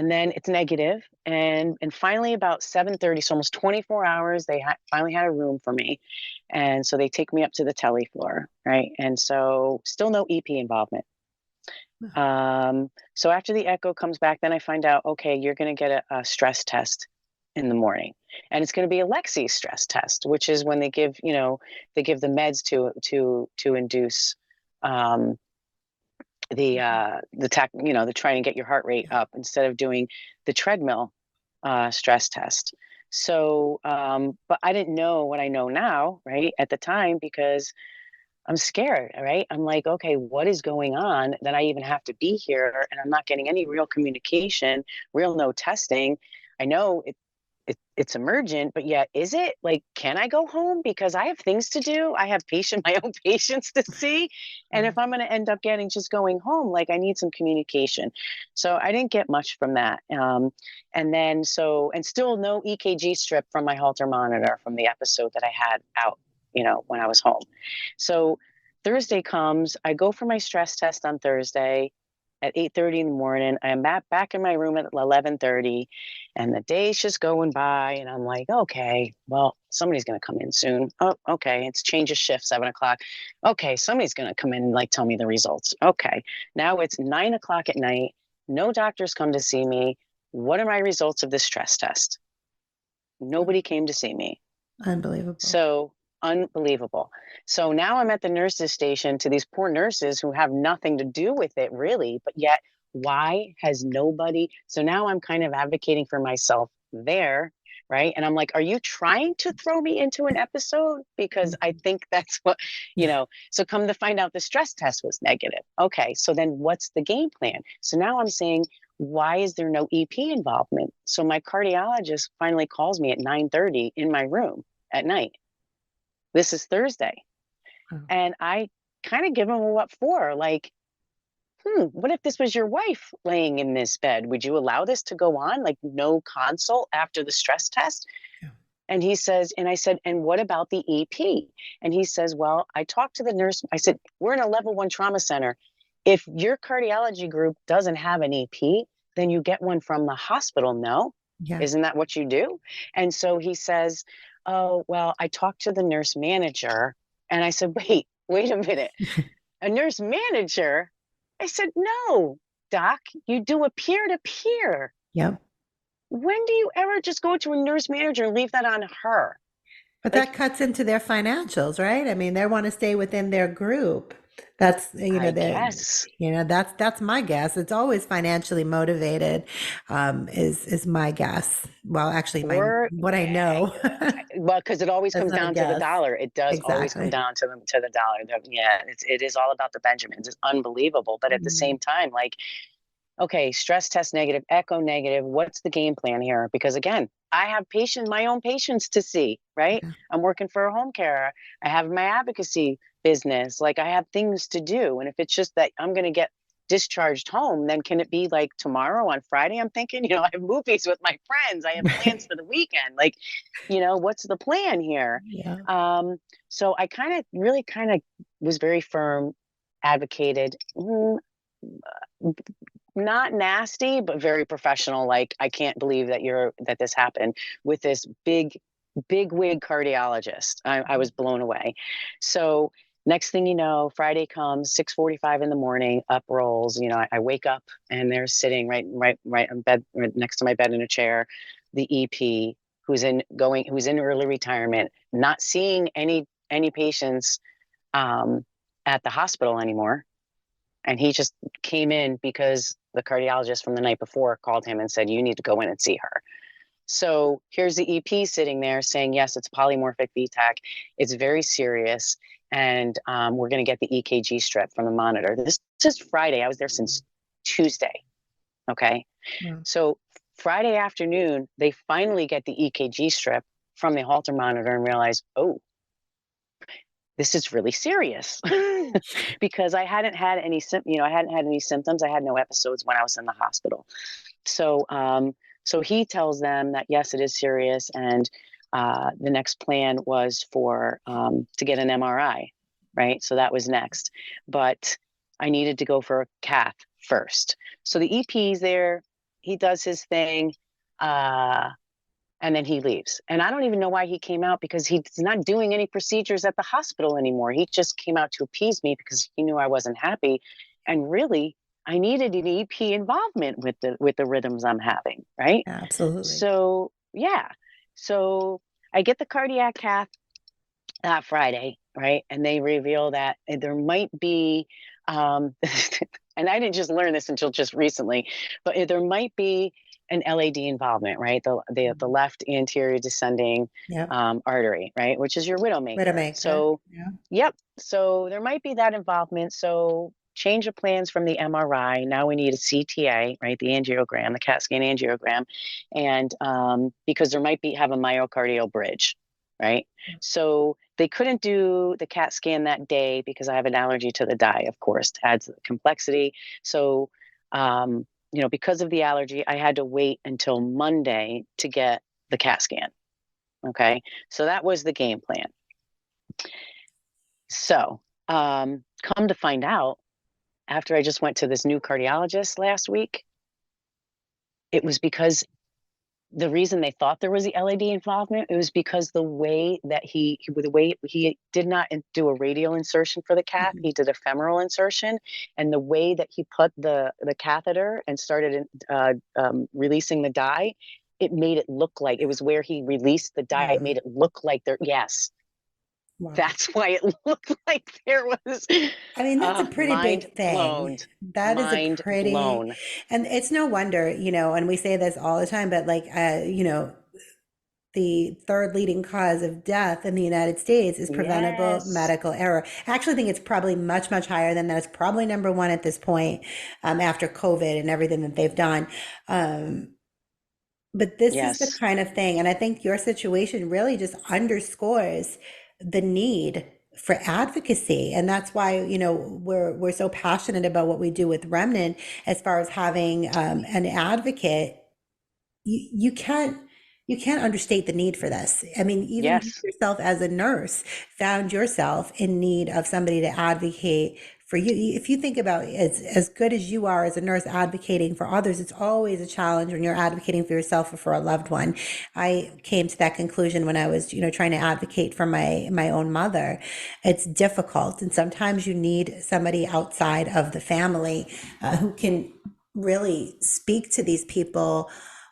then it's negative. And finally about 7:30, so almost 24 hours, they finally had a room for me. And so they take me up to the tele floor, right? And so still no EP involvement. So after the echo comes back, then I find out, okay, you're going to get a stress test in the morning. And it's going to be a Lexi stress test, which is when they give the meds to induce the trying to get your heart rate up instead of doing the treadmill stress test. So, but I didn't know what I know now, right, at the time, because I'm scared, right? I'm like, okay, what is going on that I even have to be here and I'm not getting any real communication, no testing. I know it's emergent, but yet is it like, can I go home? Because I have things to do. I have my own patients to see. And if I'm going to end up just going home, like I need some communication. So I didn't get much from that. And still no EKG strip from my Holter monitor from the episode that I had out, when I was home. So Thursday comes, I go for my stress test on Thursday at 8:30 in the morning. I'm back in my room at 11:30, and the day's just going by, and I'm like, okay, well, somebody's going to come in soon. Oh, okay, it's change of shift, 7:00. Okay, somebody's going to come in and like tell me the results. Okay, now it's 9:00 at night. No doctors come to see me. What are my results of this stress test? Nobody came to see me. Unbelievable. So unbelievable. So now I'm at the nurses station to these poor nurses who have nothing to do with it really, but yet why has nobody? So now I'm kind of advocating for myself there, right? And I'm like, are you trying to throw me into an episode? Because I think that's what, so come to find out the stress test was negative. Okay, so then what's the game plan? So now I'm saying, why is there no EP involvement? So my cardiologist finally calls me at 9:30 in my room at night. This is Thursday. Oh. And I kind of give him a what for, like, what if this was your wife laying in this bed? Would you allow this to go on? Like no consult after the stress test? Yeah. And he says, and I said, and what about the EP? And he says, well, I talked to the nurse. I said, we're in a level 1 trauma center. If your cardiology group doesn't have an EP, then you get one from the hospital. No? Yeah. Isn't that what you do? And so he says, oh, well, I talked to the nurse manager. And I said, wait a minute. A nurse manager? I said, no, doc, you do a peer-to-peer. Yep. When do you ever just go to a nurse manager and leave that on her? But that cuts into their financials, right? I mean, they want to stay within their group. That's, Yes. That's my guess. It's always financially motivated, is my guess. Well, actually, what I know. Well, because it always comes down to the dollar. It does always come Exactly. down to the dollar. Yeah, it is all about the Benjamins. It's unbelievable. But at the same time, like, okay, stress test negative, echo negative. What's the game plan here? Because again, I have my own patients to see, right? Yeah. I'm working for a home care. I have my advocacy business. Like I have things to do. And if it's just that I'm going to get discharged home, then can it be like tomorrow on Friday? I'm thinking, I have movies with my friends. I have plans for the weekend. Like, what's the plan here? Yeah. So I really was very firm, advocated, not nasty, but very professional. Like, I can't believe that this happened with this big wig cardiologist. I was blown away. So next thing you know, Friday comes, 6:45 in the morning, up rolls. I wake up and they're sitting right on bed, right next to my bed in a chair, the EP who's in early retirement, not seeing any patients at the hospital anymore. And he just came in because the cardiologist from the night before called him and said, you need to go in and see her. So here's the EP sitting there saying, yes, it's polymorphic VTAC. It's very serious. And we're going to get the EKG strip from the monitor. This is Friday. I was there since Tuesday. Okay. Yeah. So Friday afternoon, they finally get the EKG strip from the Holter monitor and realize, oh, this is really serious. Because I hadn't had any symptoms. I had no episodes when I was in the hospital. So, so he tells them that, yes, it is serious. And the next plan was to get an MRI, right? So that was next. But I needed to go for a cath first. So the EP's there. He does his thing. And then he leaves. And I don't even know why he came out, because he's not doing any procedures at the hospital anymore. He just came out to appease me because he knew I wasn't happy. And really, I needed an EP involvement with the rhythms I'm having, right? Absolutely. So, yeah. So I get the cardiac cath that Friday, right? And they reveal that there might be, and I didn't just learn this until just recently, but there might be an LAD involvement, right? The left anterior descending artery, right? Which is your widowmaker. So, yep. So there might be that involvement. So change of plans from the MRI. Now we need a CTA, right? The angiogram, the CAT scan angiogram. And because there might have a myocardial bridge, right? So they couldn't do the CAT scan that day because I have an allergy to the dye, of course, adds the complexity. So, because of the allergy, I had to wait until Monday to get the CAT scan. Okay. So that was the game plan. So Come to find out, after I just went to this new cardiologist last week, it was because the reason they thought there was the LAD involvement, it was because the way he did not do a radial insertion for the cath, he did a femoral insertion, and the way that he put the catheter and started releasing the dye, it made it look like it was where he released the dye. It made it look like there. Yes, Wow. that's why it looked like there was. I mean, that's a pretty big thing. Blown. That is a Mind pretty, blown. and it's no wonder, and we say this all the time, but like, the third leading cause of death in the United States is preventable medical error. I actually think it's probably much, much higher than that. It's probably number one at this point, after COVID and everything that they've done. But this is the kind of thing, and I think your situation really just underscores the need for advocacy. And that's why, we're so passionate about what we do with Remnant as far as having an advocate. You can't understate the need for this. I mean, even you yourself as a nurse found yourself in need of somebody to advocate for you. If you think about as good as you are as a nurse advocating for others, it's always a challenge when you're advocating for yourself or for a loved one. I came to that conclusion when I was, trying to advocate for my own mother. It's difficult. And sometimes you need somebody outside of the family who can really speak to these people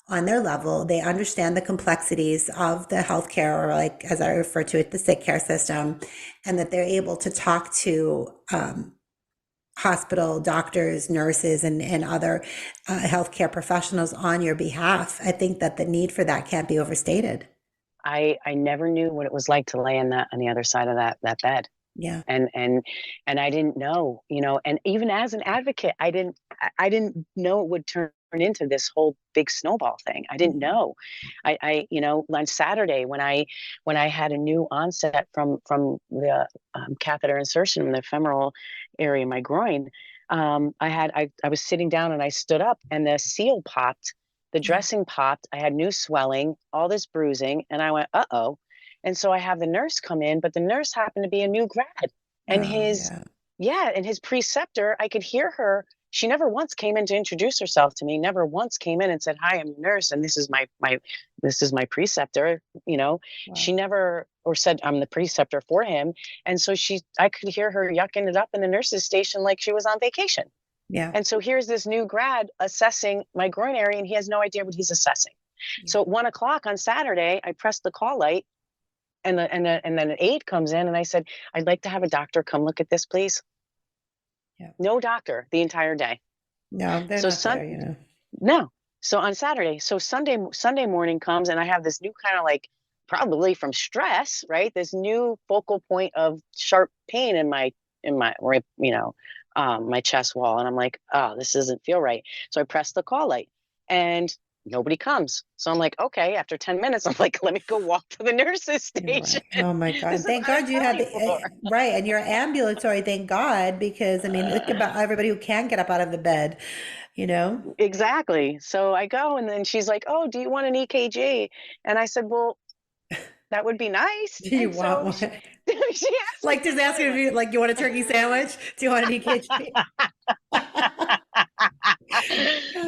on their level. They understand the complexities of the healthcare, or like, as I refer to it, the sick care system, and that they're able to talk to hospital doctors, nurses, and other healthcare professionals on your behalf. I think that the need for that can't be overstated. I never knew what it was like to lay on the other side of that bed. Yeah. And I didn't know, and even as an advocate, I didn't know it would turn into this whole big snowball thing. I didn't know. I on Saturday when I had a new onset from the catheter insertion in the femoral area of my groin, I was sitting down and I stood up and the seal popped, the dressing popped. I had new swelling, all this bruising, and I went, uh-oh. And so I have the nurse come in, but the nurse happened to be a new grad, and and his preceptor, I could hear her. She never once came in to introduce herself to me, never once came in and said, "Hi, I'm your nurse, and this is my preceptor." Wow. She never, or said, "I'm the preceptor for him." And so I could hear her yucking it up in the nurse's station like she was on vacation. Yeah. And so here's this new grad assessing my groin area, and he has no idea what he's assessing. Yeah. So at 1:00 on Saturday, I pressed the call light, and then an aide comes in, and I said, "I'd like to have a doctor come look at this, please." Yeah. No doctor the entire day. No, they're not there, No. So on Saturday, Sunday morning comes, and I have this new kind of like, probably from stress, right? This new focal point of sharp pain in my my chest wall, and I'm like, oh, this doesn't feel right. So I press the call light, and nobody comes. So I'm like, okay, after 10 minutes, I'm like, let me go walk to the nurse's station. Right. Oh my God. Thank God you had right. And you're ambulatory, thank God, because I mean, look about everybody who can get up out of the bed, Exactly. So I go, and then she's like, oh, do you want an EKG? And I said, well, that would be nice. Do you want one? She asked like just asking if you you want a turkey sandwich? Do you want an EKG?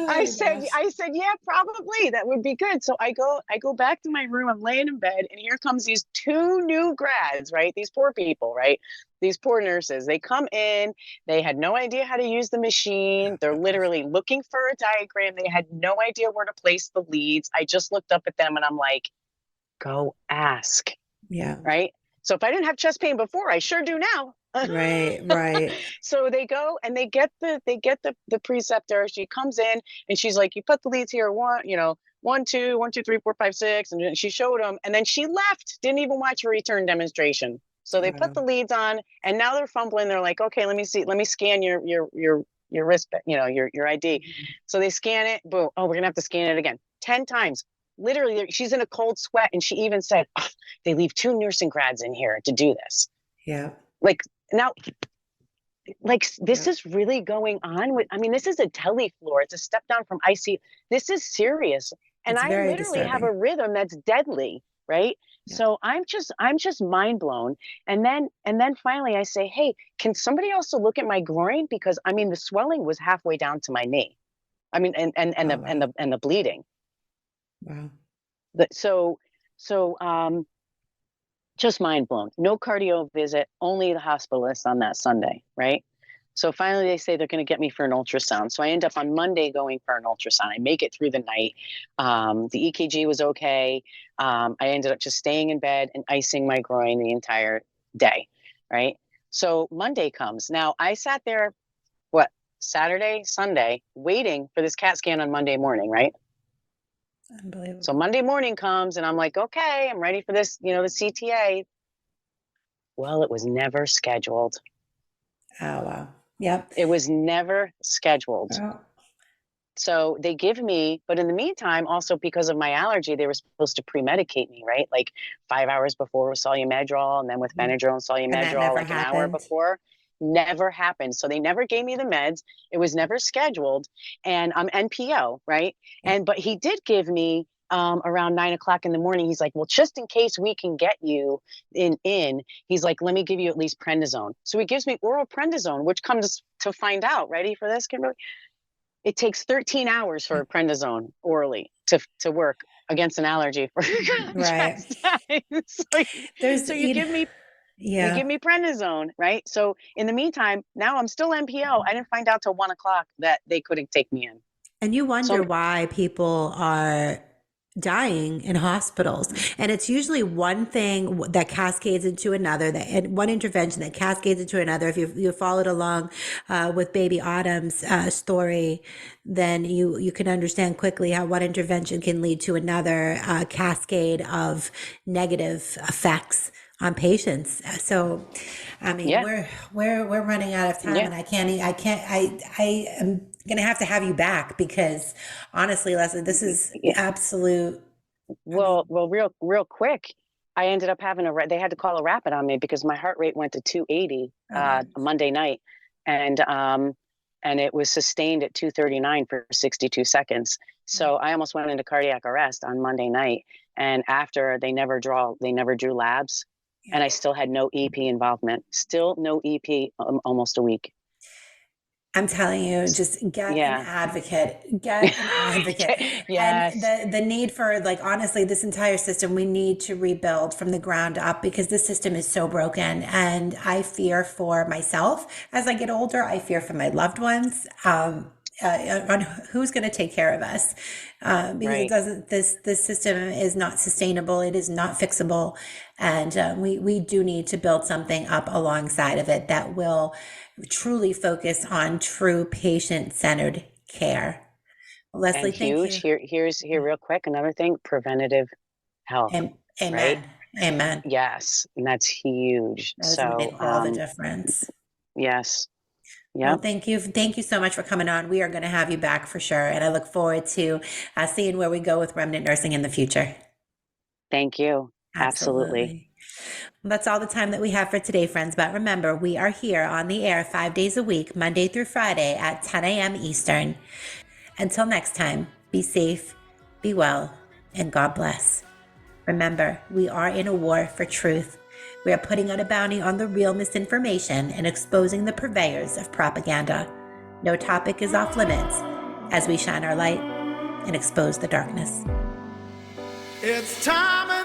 I said, yeah, probably that would be good. So I go back to my room. I'm laying in bed, and here comes these two new grads, right? These poor people, right? These poor nurses. They come in. They had no idea how to use the machine. They're literally looking for a diagram. They had no idea where to place the leads. I just looked up at them, and I'm like, go ask. Yeah. Right. So if I didn't have chest pain before, I sure do now. Right. So they go and they get the preceptor. She comes in and she's like, you put the leads here, 1, 2, 1, 2, 3, 4, 5, 6. And she showed them, and then she left, didn't even watch her return demonstration. So they put the leads on, and now they're fumbling. They're like, okay, let me scan your wrist, your ID. Mm-hmm. So they scan it. Boom. Oh, we're gonna have to scan it again 10 times. Literally, she's in a cold sweat, and she even said, oh, they leave 2 nursing grads in here to do this. Yeah. Like now, this is really going on with, this is a tele floor. It's a step down from ICU. This is serious. And I literally have a rhythm that's deadly. right? Yeah. So I'm just mind blown. And then finally I say, hey, can somebody also look at my groin? Because I mean, the swelling was halfway down to my knee. I mean, Oh, wow. the bleeding. Wow. So just mind blown. No cardio visit, only the hospitalist on that Sunday, right? So finally they say they're going to get me for an ultrasound. So I end up on Monday going for an ultrasound. I make it through the night. The EKG was okay. I ended up just staying in bed and icing my groin the entire day, right? So Monday comes. Now I sat there, Saturday, Sunday, waiting for this CAT scan on Monday morning, right? Unbelievable. So Monday morning comes and I'm like, okay, I'm ready for this, the CTA. Well, it was never scheduled. Oh, wow. Yep. It was never scheduled. Oh. So they give me, but in the meantime, also because of my allergy, they were supposed to pre-medicate me, right? Like 5 hours before with Solu-Medrol, and then with Benadryl and And that Solu-Medrol, never like an hour happened. before. Never happened. So they never gave me the meds. It was never scheduled. And I'm NPO, right? Yeah. But he did give me around 9 o'clock in the morning. He's like, well, just in case we can get you in, he's like, let me give you at least prednisone. So he gives me oral prednisone, which comes to find out, ready for this, Kimberly? It takes 13 hours for prednisone orally to work against an allergy for Right. so you give me Yeah. prednisone, right? So in the meantime, now I'm still NPO. I didn't find out till 1 o'clock that they couldn't take me in. And you wonder So why people are dying in hospitals. And it's usually one thing that cascades into another, and one intervention that cascades into another. If you followed along with Baby Autumn's story, then you can understand quickly how one intervention can lead to another cascade of negative effects on patients. So, I mean, yeah. we're running out of time, Yeah. and I am gonna have to have you back, because honestly, Leslie, this is Yeah. absolute. Well, real quick, I ended up having they had to call a rapid on me because my heart rate went to 280 Monday night, and it was sustained at 239 for 62 seconds. So I almost went into cardiac arrest on Monday night, and after they never drew labs, and I still had no EP involvement. Still no EP, almost a week. I'm telling you, just get Yeah. an advocate, get an advocate. Yes. And the need for, like, honestly, this entire system, we need to rebuild from the ground up, because this system is so broken. And I fear for myself as I get older. I fear for my loved ones, on who's going to take care of us, because Right. it doesn't. This system is not sustainable. It is not fixable, and we do need to build something up alongside of it that will truly focus on true patient-centered care. Leslie, And thank huge. you. Here's real quick. Another thing: preventative health. Amen. Right? Amen. Yes, and that's huge. That is going to So, make all the difference. yes. Well, Yep. thank you. Thank you so much for coming on. We are going to have you back for sure. And I look forward to seeing where we go with remnant nursing in the future. Thank you. Absolutely. That's all the time that we have for today, friends. But remember, we are here on the air 5 days a week, Monday through Friday at 10 a.m. Eastern. Until next time, be safe, be well, and God bless. Remember, we are in a war for truth. We are putting out a bounty on the real misinformation and exposing the purveyors of propaganda. No topic is off limits as we shine our light and expose the darkness. It's time